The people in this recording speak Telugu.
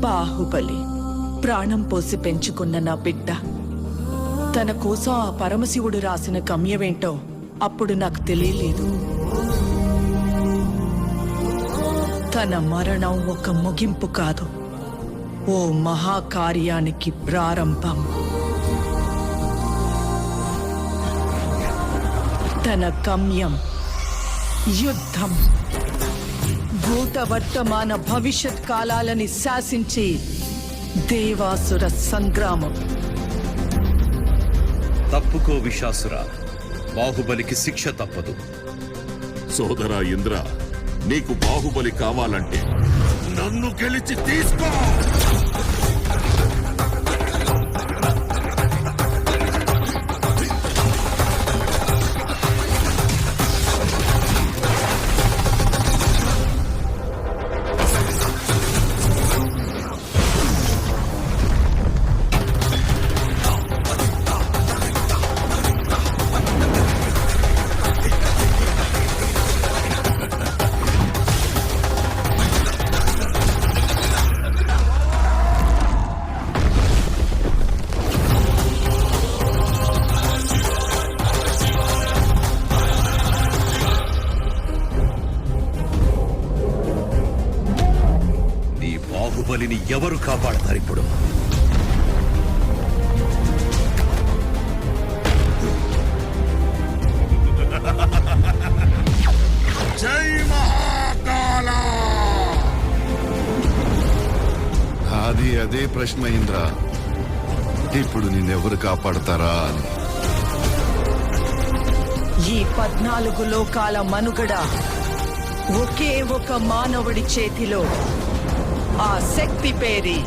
బాహుబలి ప్రాణం పోసి పెంచుకున్న నా బిడ్డ తన కోసం ఆ పరమశివుడు రాసిన గమ్యమేంటో అప్పుడు నాకు తెలియలేదు. తన మరణం ఒక ముగింపు కాదు, ఓ మహాకార్యానికి ప్రారంభం. తన గమ్యం యుద్ధం. భూత వర్తమాన భవిష్యత్ కాలాలని శాసించి దేవాసుర సంగ్రామం. తప్పుకో విశాసుర, బాహుబలికి శిక్ష తప్పదు. సోదరా ఇంద్ర, నీకు బాహుబలి కావాలంటే నన్ను గెలిచి తీసుకో. బాహుబలిని ఎవరు కాపాడతారు ఇప్పుడు? జై మహాకాల. అది అదే ప్రశ్న ఇంద్ర, ఇప్పుడు నిన్నెవరు కాపాడతారా అని. ఈ 14 లోకాల మనుగడ ఒకే ఒక మానవుడి చేతిలో. ఆ శక్తి పేరి